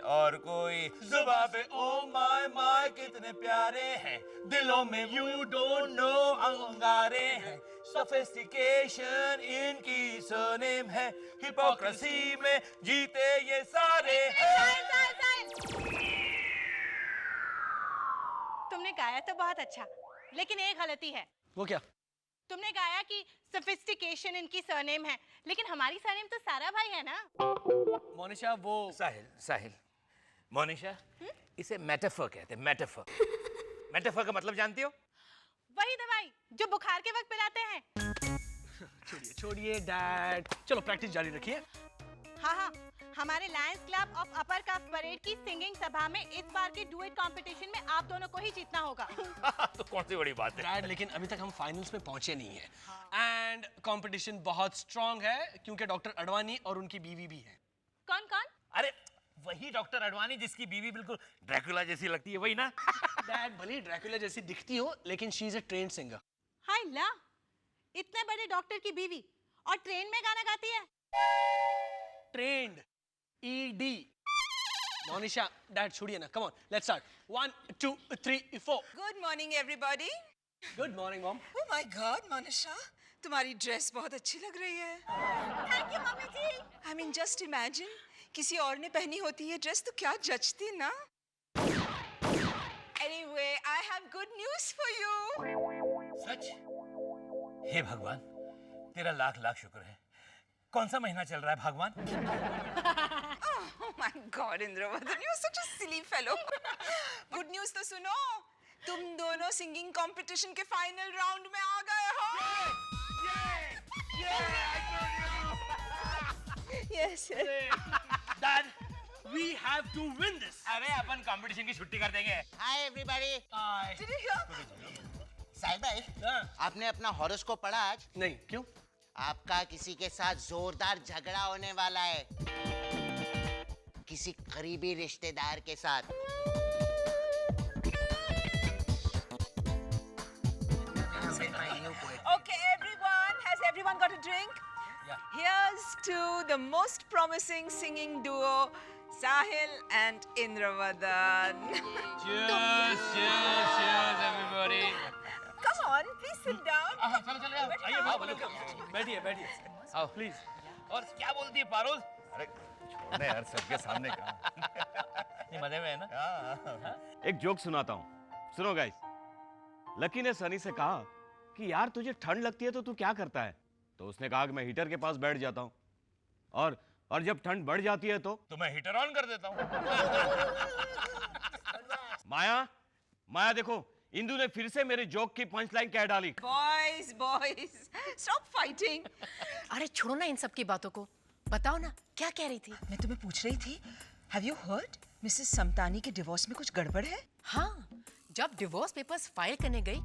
और कोई। जुबां पे ओ माय माय कितने प्यारे हैं, दिलों में यू डोंट नो अंगारे हैं। सोफिस्टिकेशन इनकी सरनेम है, हिपोक्रेसी में जीते ये सारे हैं। तुमने गाया तो बहुत अच्छा, लेकिन एक गलती है। वो क्या? तुमने गाया कि सोफिस्टिकेशन इनकी सरनेम है, लेकिन हमारी सरनेम तो सारा भाई है ना। मोनिशा वो साहिल मोनिशा, इसे मेटाफर कहते हैं, मेटाफर। मेटाफर का मतलब जानती हो? वही दवाई जो बुखार के वक्त पिलाते हैं। छोड़िए छोड़िए डैड, चलो प्रैक्टिस जारी रखिए। हाँ, हमारे Lions club of upper caste parade की सिंगिंग सभा में इस बार के डुएट कंपटीशन में आप दोनों को ही जीतना होगा। तो कौन सी बड़ी बात है डैड, लेकिन अभी तक हम फाइनल्स में पहुंचे नहीं हैं। एंड कंपटीशन बहुत स्ट्रांग है क्योंकि डॉक्टर अडवाणी और उनकी बीवी भी है। कौन कौन? अरे वही डॉक्टर अडवाणी जिसकी बीवी बिल्कुल ड्रैकुला जैसी लगती है, वही ना? डैड, भले ड्रैकुला जैसी दिखती हो, लेकिन she is a trained singer. हाय ला, इतने बड़े डॉक्टर की बीवी और ट्रेन में गाना गाती है। Trained, ED। मोनिशा, डैड छोड़िए ना, come on let's start. 1 2 3 4। Good morning everybody. Good morning mom. Oh my god Monisha, तुम्हारी ड्रेस बहुत अच्छी लग रही है। थैंक यू मम्मी जी। आई मीन जस्ट इमेजिन, किसी और ने पहनी होती है ड्रेस तो क्या जचती ना। Anyway, I have good news for you. सच? हे भगवान, तेरा लाख लाख शुक्र है। कौन सा महीना चल रहा है भगवान? Oh my god Indravadan, you are such a silly fellow. Good news तो सुनो, तुम दोनों सिंगिंग कंपटीशन के फाइनल राउंड में आ गए हो। Yes dad, we have to win this. अरे अपन कंपटीशन की छुट्टी कर देंगे। Hi everybody. Did you hear? Sahil भाई, आपने अपना हॉरोस्कोप पढ़ा आज? नहीं, क्यों? आपका किसी के साथ जोरदार झगड़ा होने वाला है, किसी करीबी रिश्तेदार के साथ। Okay, everyone, has everyone got a drink? Yeah. Here's to the most promising singing duo, Sahil and Indravadan. Cheers, cheers, cheers everybody. Come on, please sit down. चलो आइए बाबू, बैठिए बैठिए, आओ प्लीज। और क्या बोलती है पारोल? अरे छोड़ने यार, सबके सामने का। ये मजे में है ना? एक जोक सुनाता हूँ, सुनो गाइस। लकी ने सनी से कहा कि यार तुझे ठंड लगती है तो तू क्या करता है? तो उसने कहा कि मैं हीटर के पास बैठ जाता हूँ, और जब ठंड बढ़ जाती है तो मैं हीटर ऑन कर देता हूँ। माया देखो, इंदु ने फिर से मेरे जोक की पंच लाइन कह डाली। Boys, stop fighting. अरे छोड़ो ना इन सब की बातों को, बताओ ना क्या कह रही थी? मैं तुम्हें पूछ रही थी, Have you heard? Mrs Samtani के डिवोर्स में कुछ गड़बड़ है? हाँ, जब डिवोर्स पेपर्स फाइल करने गई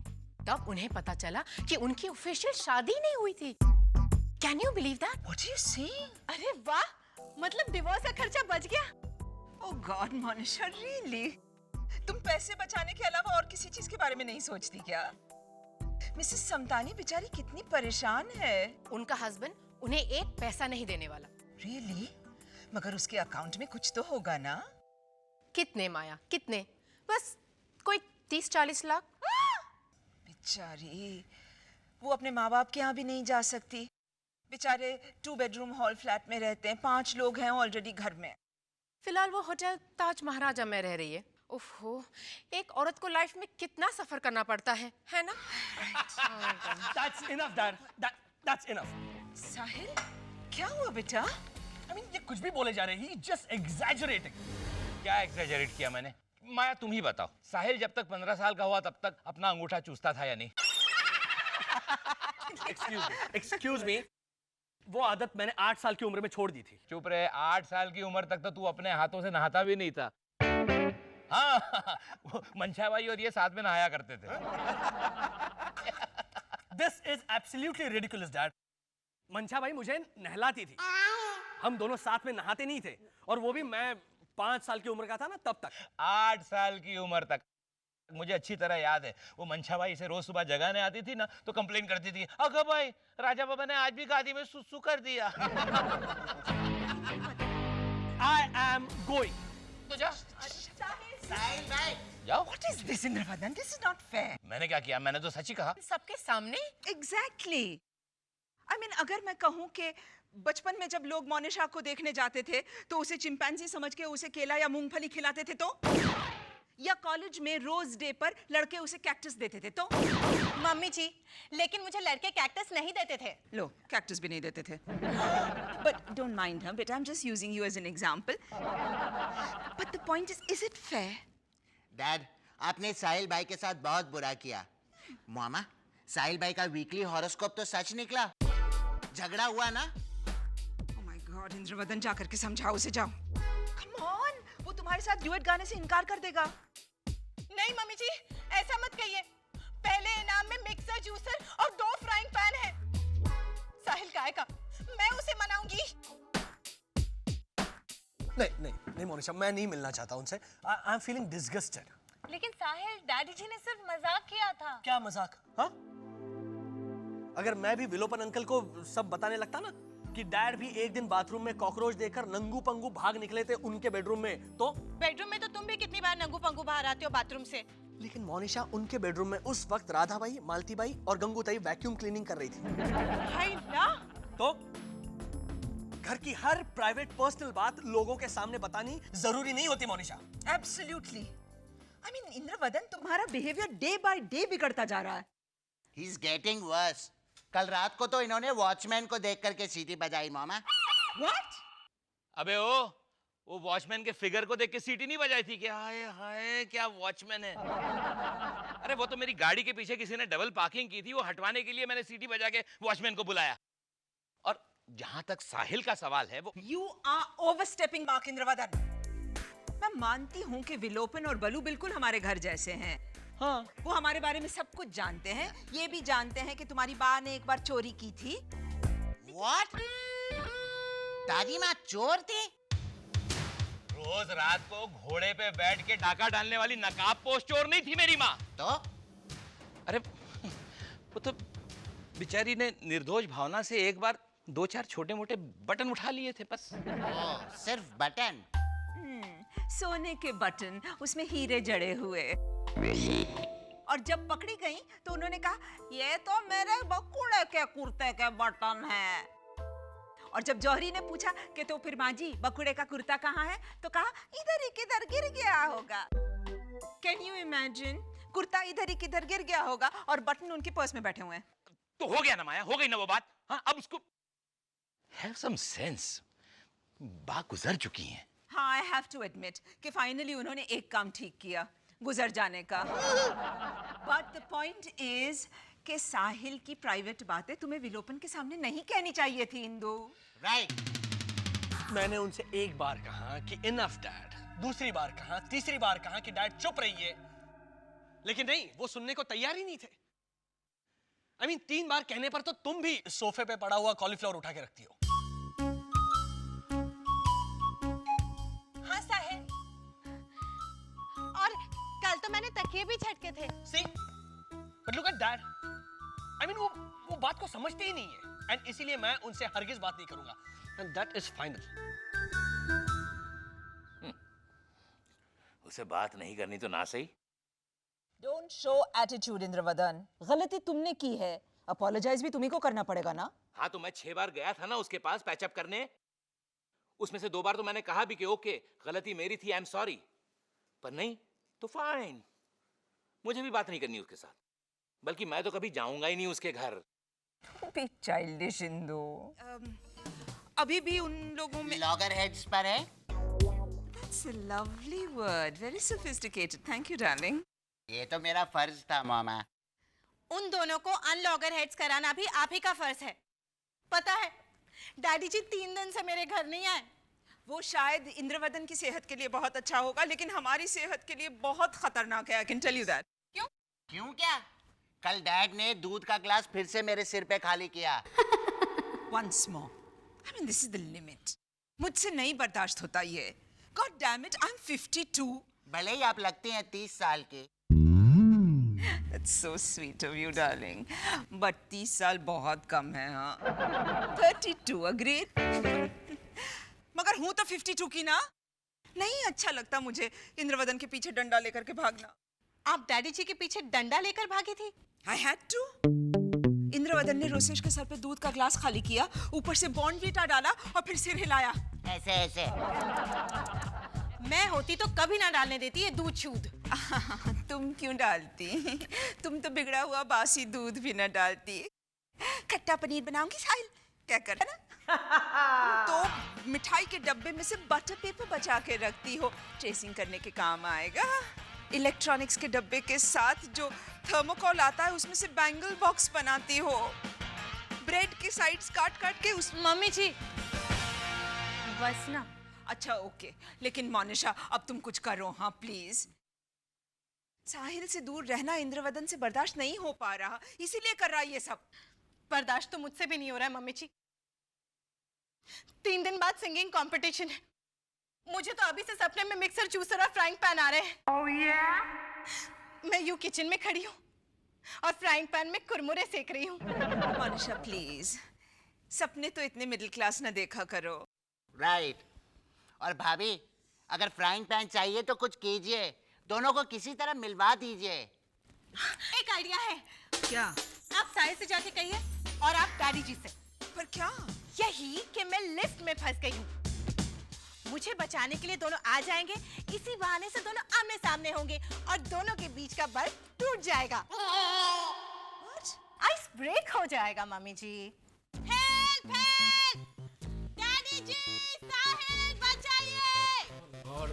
तब उन्हें पता चला कि उनकी ऑफिशियल शादी नहीं हुई थी। Can you believe that? What are you saying? अरे वाह, मतलब डिवोर्स का खर्चा बच गया। Oh God, Monisha, really? तुम पैसे बचाने के अलावा और किसी चीज के बारे में नहीं सोचती क्या? मिसेस समतानी बेचारी कितनी परेशान है। उनका हस्बैंड उन्हें एक पैसा नहीं देने वाला। Really? मगर उसके अकाउंट में कुछ तो होगा ना? कितने माया, कितने? बस कोई 30-40 लाख। बेचारी, वो अपने माँ बाप के यहाँ भी नहीं जा सकती। बेचारे 2 बेडरूम हॉल फ्लैट में रहते हैं, 5 लोग हैं ऑलरेडी घर में। फिलहाल वो होटल ताज महाराजा में रह रही है। ओफो, एक औरत को लाइफ में कितना सफर करना पड़ता है ना? That's enough, Dad. That's enough. साहिल, क्या हुआ बेटा? I mean, ये कुछ भी बोले जा रहे हैं, he's just exaggerating. क्या एक्सैजरेट किया मैंने? माया तुम ही बताओ, साहिल जब तक 15 साल का हुआ तब तक अपना अंगूठा चूसता था या नहीं? Excuse me. वो आदत मैंने 8 साल की उम्र में छोड़ दी थी। चुप रहे, 8 साल की उम्र तक तो तू अपने हाथों से नहाता भी नहीं था। हाँ, मंशा भाई और ये साथ में नहाया करते थे। This is absolutely ridiculous, Dad. मंशा भाई मुझे नहलाती थी, हम दोनों साथ में नहाते नहीं थे, और वो भी मैं 5 साल की उम्र का था ना तब तक। 8 साल की उम्र तक मुझे अच्छी तरह याद है। वो मंशा भाई इसे रोज सुबह जगाने आती थी ना तो कंप्लेन करती थी, अगर भाई राजा बाबा ने आज भी गादी में सुसु कर दिया। I am going. तो जा। साहिल भाई, जाओ। What is this, Indravadan? This is not fair. मैंने क्या किया? मैंने तो सच ही कहा। सबके सामने? Exactly. I mean, अगर मैं कहूँ कि बचपन में जब लोग मोनिशा को देखने जाते थे तो उसे चिंपैंजी समझ के उसे केला या मूंगफली खिलाते थे तो, या कॉलेज में रोज डे पर लड़के उसे कैक्टस देते थे तो, मम्मी जी, लेकिन मुझे लड़के कैक्टस नहीं देते थे। लो कैक्टस भी नहीं देते थे। But don't mind her, but I'm just using you as an example. But the point is it fair? Dad, आपने साहिल भाई के साथ बहुत बुरा किया। मामा, साहिल भाई का वीकली हॉरोस्कोप तो सच निकला। झगड़ा हुआ ना? Oh my God, इंद्रवदन, जा करके समझाओ उसे, जाओ। Come on, वो तुम्हारे साथ ड्यूएट गाने से इनकार कर देगा। नहीं मम्मी जी, ऐसा मत कहिए। पहले इनाम में मिक्सर, जूसर और 2 फ्राइंग पैन है। साहिल गाएगा, मैं उसे मनाऊंगी। नहीं मोनिशा, मैं नहीं मिलना चाहता उनसे। I am feeling disgusted. लेकिन साहिल, डैडी जी ने सिर्फ मजाक किया था। क्या मजाक? हाँ, अगर मैं भी विलोपन अंकल को सब बताने लगता ना कि डैड भी एक दिन बाथरूम में कॉकरोच देखकर नंगू पंगू भाग निकले थे उनके बेडरूम में, तो बेडरूम में तो तुम भी कितनी बार नंगू पंगू बाहर आते हो बाथरूम से। लेकिन मोनिशा, उनके बेडरूम में उस वक्त राधा बाई, मालती बाई और गंगू ताई वैक्यूम क्लीनिंग कर रही थी। हाय ना, तो घर की हर प्राइवेट पर्सनल बात लोगों के सामने बतानी जरूरी नहीं होती Monisha. Absolutely. I mean, Indravadan, तुम्हारा बिहेवियर डे बाय डे बिगड़ता जा रहा है। He's getting worse. कल रात को तो इन्होंने वॉचमैन को देख करके सीटी बजाई मामा। What? अबे वो वॉचमैन के फिगर को देख के सीटी नहीं बजाई थी? क्या हाय हाय, क्या वॉचमैन है। अरे वो तो मेरी गाड़ी के पीछे किसी ने डबल पार्किंग की थी, वो हटवाने के लिए मैंने सीटी बजा के वॉचमैन को बुलाया। और जहां तक साहिल का सवाल है, वो You are overstepping mark, Indravadan. मैं मानती हूँ कि विलोपन और बलू बिल्कुल हमारे घर जैसे हैं। हाँ, वो हमारे बारे में सब कुछ जानते हैं, ये भी जानते हैं कि तुम्हारी माँ ने एक बार चोरी की थी। What? दादी माँ चोर थी? रोज रात को घोड़े पे बैठ के डाका डालने वाली नकाबपोश चोर नहीं थी मेरी माँ। तो अरे वो तो बेचारी ने निर्दोष भावना से एक बार 2-4 छोटे मोटे बटन उठा लिए थे बस। ओ, सिर्फ बटन? सोने के बटन, उसमें हीरे जड़े हुए। और जब पकड़ी गई तो उन्होंने कहा, ये तो मेरे बकुड़े के कुर्ते के बटन हैं। और जब जौहरी ने पूछा कि तो फिर माँ जी बकुड़े का कुर्ता कहाँ है, तो कहा इधर ही किधर गिर गया होगा। Can you imagine? कुर्ता इधर ही किधर गिर गया होगा और बटन उनके पर्स में बैठे हुए हैं। तो हो गया ना माया, हो गई ना वो बात। हाँ, अब उसको have some sense। बात गुजर चुकी है। हाँ, आई हैव टू एडमिट कि फाइनली उन्होंने एक काम ठीक किया, गुजर जाने का। बट द पॉइंट इज कि साहिल की प्राइवेट बातें तुम्हें विलोपन के सामने नहीं कहनी चाहिए थी, इंदु। राइट। मैंने उनसे एक बार कहा कि इनफ डैड, दूसरी बार कहा, तीसरी बार कहा कि डैड चुप रहिए, लेकिन नहीं, वो सुनने को तैयार ही नहीं थे। I mean, 3 बार कहने पर तो तुम भी सोफे पे पड़ा हुआ कॉलीफ्लावर उठा के रखती हो। हाँ साहिल, और कल तो मैंने तकिए भी झटके थे। See? But look at dad. I mean, वो बात को समझते ही नहीं है, एंड इसीलिए मैं उनसे हरगिज बात नहीं करूंगा, and that is final। उसे बात नहीं करनी तो ना सही। Don't show attitude, Indravadan. गलती तुमने की है, अपोलोजाइज भी तुम्ही को करना पड़ेगा ना। हाँ, तो मैं 6 बार गया था ना उसके पास पैचअप करने, उसमें से 2 बार तो मैंने कहा भी कि ओके गलती मेरी थी, आई एम सॉरी, पर नहीं तो फाइन, मुझे भी बात नहीं करनी उसके साथ, बल्कि मैं तो कभी जाऊंगा ही नहीं उसके घर। Be childish Indu. अभी भी उन लोगों में लॉगर हेड्स पर है। That's a lovely word, very sophisticated. Thank you, darling. ये तो मेरा फर्ज था मामा। उन दोनों को अनलॉगर हेड्स कराना भी आप ही का फर्ज है। पता है, डैडी जी 3 दिन से मेरे घर नहीं आए। वो शायद इंद्रवदन की सेहत के लिए बहुत अच्छा होगा, लेकिन हमारी सेहत के लिए बहुत खतरनाक है। I can tell you that. क्यों? क्यों क्या? कल डैड ने दूध का ग्लास फिर से मेरे सिर पे खाली किया। Once more. I mean, this is the limit. मुझसे नहीं बर्दाश्त होता ये। God damn it, I'm 52. भले ही आप लगते हैं 30 साल के। That's so sweet of you, darling. But 30 साल बहुत कम है, हाँ। 32, agreed? मगर हूँ तो 52 की ना। नहीं अच्छा लगता मुझे इंद्रवदन के पीछे डंडा लेकर के भागना। आप डैडी जी के पीछे डंडा लेकर भागी थी? I had to। इंद्रवदन ने रोसेश के सर पे दूध का ग्लास खाली किया, ऊपर से बॉर्नवीटा डाला और फिर सिर हिलाया। ऐसे ऐसे। मैं होती तो कभी ना डालने देती ये दूध छूद। तुम क्यों डालती? तुम तो बिगड़ा हुआ बासी दूध भी न डालती। खट्टा पनीर बनाऊंगी साहिल, क्या करना ना? तो मिठाई के डब्बे में से बटर पेपर बचा के रखती हो, ट्रेसिंग करने के काम आएगा। इलेक्ट्रॉनिक्स के डब्बे के साथ जो थर्मोकॉल आता है उसमें से बैंगल बॉक्स बनाती हो, ब्रेड की साइड्स काट काट के उस। मम्मी जी बस ना। अच्छा ओके, लेकिन मोनिशा अब तुम कुछ करो, हाँ प्लीज। साहिल से दूर रहना इंद्रवदन से बर्दाश्त नहीं हो पा रहा, इसीलिए कर रहा है ये सब। बर्दाश्त तो मुझसे भी नहीं हो रहा है मम्मी जी। 3 दिन बाद सिंगिंग कंपटीशन है, मुझे तो अभी से सपने में मिक्सर जूसर और फ्राइंग पैन आ रहे हैं। Oh, yeah? मैं यूं किचन में खड़ी हूँ और फ्राइंग पैन में कुरमुरे सेक रही हूँ। मोनिशा प्लीज, सपने तो इतने मिडिल क्लास ना देखा करो। राइट। और भाभी अगर फ्राइंग पैन चाहिए तो कुछ कीजिए, दोनों को किसी तरह मिलवा दीजिए। एक आइडिया है। क्या? आप साहिल से जाके कहिए और आप डैडी जी से। पर क्या? यही कि मैं लिफ्ट में फंस गई हूँ, मुझे बचाने के लिए दोनों आ जाएंगे, इसी बहाने से दोनों आमने सामने होंगे और दोनों के बीच का बर्फ टूट जाएगा। आइस ब्रेक हो जाएगा मम्मी जी। हेल्प हेल्प, डैडी जी, साहिल बचाइए। और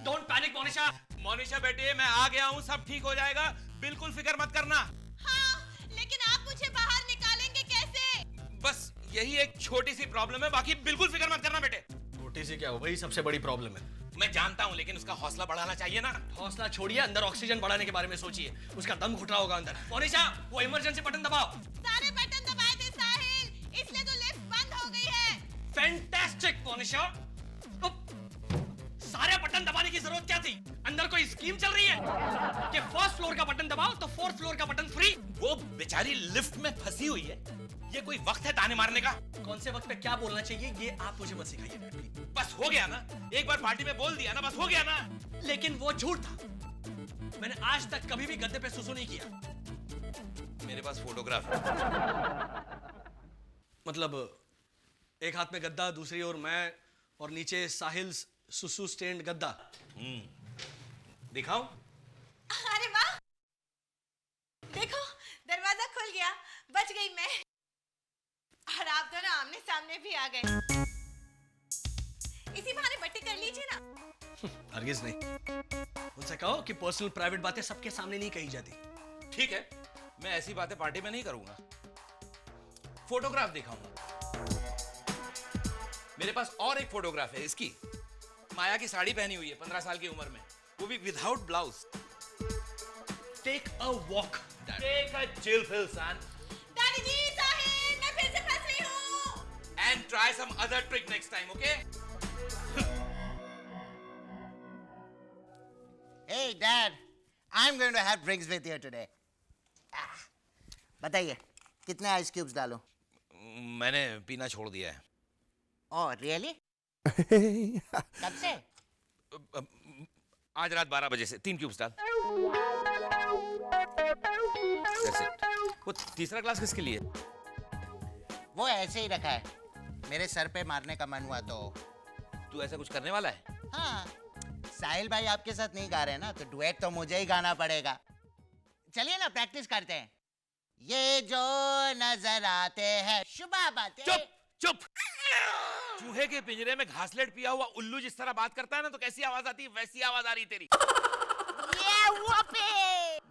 डोंट पैनिक मोनिशा। मोनिशा बेटी मैं आ गया हूँ, सब ठीक हो जाएगा, बिल्कुल फिक्र मत करना। हाँ, लेकिन आप मुझे बाहर निकालेंगे कैसे? बस यही एक छोटी सी प्रॉब्लम है, बाकी बिल्कुल फिक्र मत करना बेटे। छोटी सी क्या हो, वही सबसे बड़ी प्रॉब्लम है। मैं जानता हूँ, लेकिन उसका हौसला बढ़ाना चाहिए ना। हौसला छोड़िए, अंदर ऑक्सीजन बढ़ाने के बारे में सोचिए, उसका दम घुट रहा होगा अंदर। मोनिशा वो इमरजेंसी बटन दबाओ। सारे बटन दबाए थे साहिल, इसलिए तो लिफ्ट बंद हो गई है। फैंटास्टिक मोनिशा, सारे बटन दबाने की जरूरत क्या थी? अंदर कोई स्कीम चल रही है कि फर्स्ट फ्लोर का बटन दबाओ तो 4th फ्लोर का बटन फ्री? वो बेचारी लिफ्ट में फंसी हुई है, ये कोई वक्त है ताने मारने का? कौन से वक्त पे क्या बोलना चाहिए ये आप मुझे मत सिखाइए। बस हो गया ना, एक बार पार्टी में बोल दिया ना, बस हो गया ना। लेकिन वो झूठ था, मैंने आज तक कभी भी गद्दे पे सुसु नहीं किया। मेरे पास फोटोग्राफ है। मतलब एक हाथ में गद्दा, दूसरी ओर मैं और नीचे साहिल सुसु स्टैंड गद्दा। दिखाओ। अरे वाह, देखो दरवाजा खुल गया, बच गई मैं। और आप दोनों आमने सामने भी आ गए, इसी बहाने बट्टी कर लीजिए ना। हरगिज नहीं, उनसे कहो कि पर्सनल प्राइवेट बातें सबके सामने नहीं कही जाती। ठीक है, मैं ऐसी बातें पार्टी में नहीं करूंगा। फोटोग्राफ दिखाऊंगा। मेरे पास और एक फोटोग्राफ है इसकी, माया की साड़ी पहनी हुई है 15 साल की उम्र में, वो भी without blouse. Take a walk, take a chill pill son. Daddy ji, Sahil, मैं फिर से फंस रही हूँ। And try some other trick next time, okay? Hey Dad, I'm going to have drinks with you today. बताइए कितने आइस क्यूब्स डालूं? मैंने पीना छोड़ दिया है। Oh really? कब से? आज रात 12 बजे से 3 क्यूब्स डाल। That's it. वो तीसरा ग्लास किसके लिए? वो ऐसे ही रखा है, मेरे सर पे मारने का मन हुआ तो। तू ऐसा कुछ करने वाला है? हाँ, साहिल भाई आपके साथ नहीं गा रहे ना, तो डुएट तो मुझे ही गाना पड़ेगा। चलिए ना प्रैक्टिस करते हैं। ये जो नजर आते हैं शुभ बातें। चुप चुप। चूहे के पिंजरे में घासलेट पिया हुआ उल्लू जिस तरह बात करता है ना, तो कैसी आवाज आती है वैसी आवाज आ रही तेरी।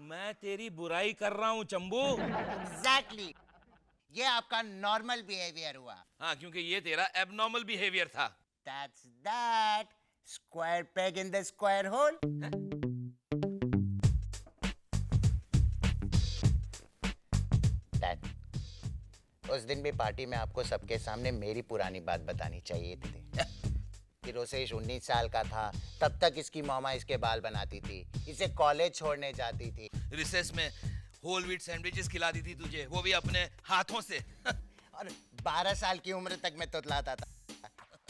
मैं तेरी बुराई कर रहा हूँ चंबू। Exactly. ये आपका नॉर्मल बिहेवियर हुआ। हाँ, क्योंकि ये तेरा एबनॉर्मल बिहेवियर था। That's that. Square peg in the square hole. Dad, उस दिन भी पार्टी में आपको सबके सामने मेरी पुरानी बात बतानी चाहिए थी कि रोसेश 19 साल का था, तब तक इसकी मौमा इसके बाल बनाती थी, इसे कॉलेज छोड़ने जाती थी। रिसेस में होल व्हीट सैंडविचेस खिलाती थी तुझे, वो भी अपने हाथों से। और 12 साल की उम्र तक मैं तुतलाता था।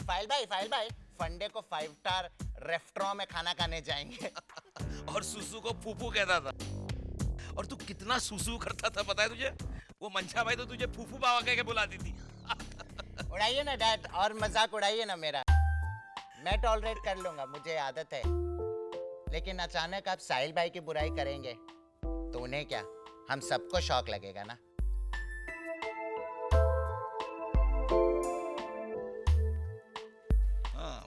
फाइल भाई, फंडे को 5 स्टार रेस्टोरेंट में खाना खाने जाएंगे। और सुसु को फूफू कहता था। और तू कितना सुसु करता था पता है तुझे? वो मंशा भाई तो तुझे फूफू बाबा कह के बुलाती थी। उड़ाइए ना डैड, और मजाक उड़ाइए ना मेरा, मैं टॉलरेट कर लूंगा, मुझे आदत है। लेकिन अचानक आप साहिल भाई की बुराई करेंगे तो उन्हें क्या, हम सबको शौक लगेगा ना। हाँ,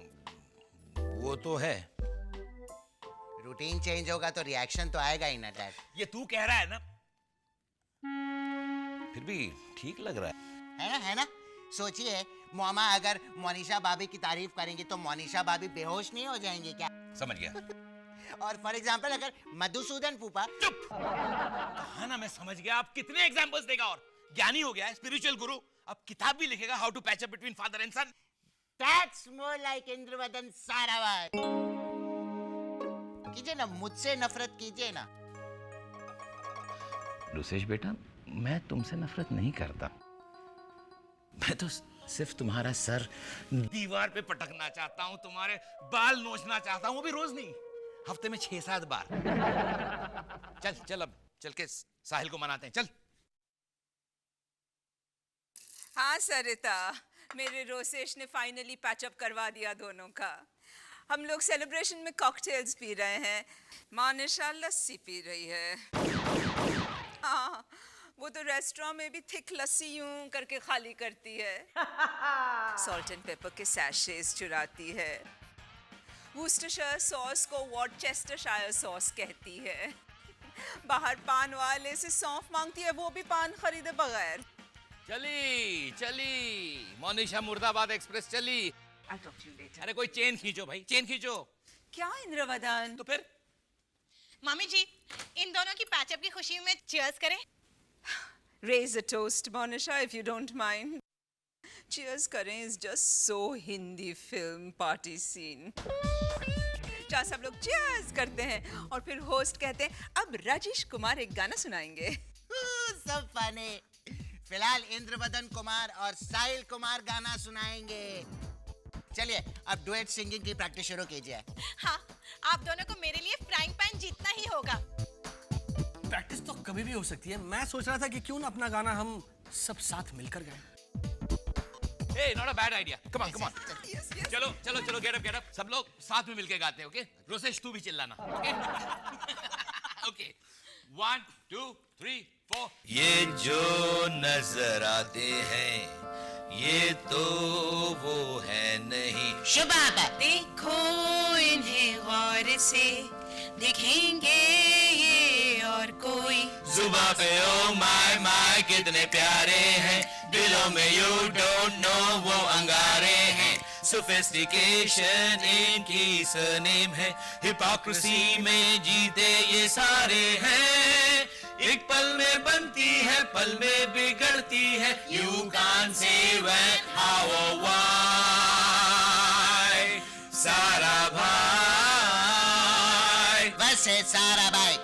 वो तो है। रूटीन चेंज होगा तो रिएक्शन तो आएगा ही ना डैड। ये तू कह रहा है ना, फिर भी ठीक लग रहा है। है ना? सोचिए मोमा अगर मोनिशा भाभी की तारीफ करेंगी तो मोनिशा भाभी बेहोश नहीं हो जाएंगी क्या? समझ गया। और फॉर एग्जाम्पल अगर मधुसूदन फूफा। चुप। कहा ना मैं समझ गया। आप कितने एग्जांपल्स देगा? और ज्ञानी हो गया है, स्पिरिचुअल गुरु। अब किताब भी लिखेगा, how to patch up between father and son. That's more like Indravadan Sarabhai. कीजिए ना, मुझसे नफरत कीजिए ना। रुसेश बेटा, मैं तुमसे नफरत नहीं करता। मैं तो सिर्फ तुम्हारा सर दीवार पे पटकना चाहता हूँ, तुम्हारे बाल नोचना चाहता हूँ, वो भी रोज नहीं, हफ्ते में 6-7 बार। चल अब चल के साहिल को मनाते हैं, चल। हाँ सरिता, मेरे रोसेश ने फाइनली पैचअप करवा दिया दोनों का। हम लोग सेलिब्रेशन में कॉकटेल्स पी रहे हैं, मोनिशा लस्सी पी रही है। हाँ, वो तो रेस्टोरेंट में भी थिक लस्सी यूं करके खाली करती है। सॉल्ट एंड पेपर के सैशेस चुराती है। वुस्टरशायर सॉस को वॉर्चेस्टरशायर सॉस कहती है। बाहर पान वाले से सौंफ मांगती है, वो भी पान खरीदे बगैर। चली मोनिशा मुर्दाबाद एक्सप्रेस चली। अरे कोई चेन खींचो भाई, चेन खींचो। क्या इंद्रवदन? तो फिर मम्मी जी, इन दोनों की पैचअप की खुशी में चीयर्स करें। Raise a toast, Monisha, if you don't mind. Cheers करें is just so Hindi film party scene. जहाँ सब लोग cheers करते हैं और फिर होस्ट कहते हैं अब राजेश कुमार एक गाना सुनाएंगे। सब फनी। फिलहाल इंद्रवदन कुमार और साहिल कुमार गाना सुनाएंगे। चलिए अब डुएट सिंगिंग की प्रैक्टिस शुरू कीजिए। हाँ, आप दोनों को मेरे लिए फ्राइंग पैन जीतना ही होगा। प्रैक्टिस तो कभी भी हो सकती है। मैं सोच रहा था कि क्यों ना अपना गाना हम सब साथ मिलकर गाएं। Hey, not a bad idea. Come on, come on. चलो, get up. सब लोग साथ में मिलके गाते हैं, okay? रोसेश तू भी चिल्लाना, okay? Okay. 1, 2, 3, 4. ये जो नजर आते हैं, ये तो वो है नहीं। शुभ देखो इन्हें गौर से, दिखेंगे ये और कोई। जुबां पे ओ माय कितने प्यारे हैं, दिलों में यू डोंट नो वो अंगारे हैं। सोफिस्टिकेशन इनकी सरनेम है, हिपोक्रेसी में जीते ये सारे हैं। एक पल में बनती है, पल में बिगड़ती है, you can't say when how और व्हाई। सारा भाई बस है सारा भाई।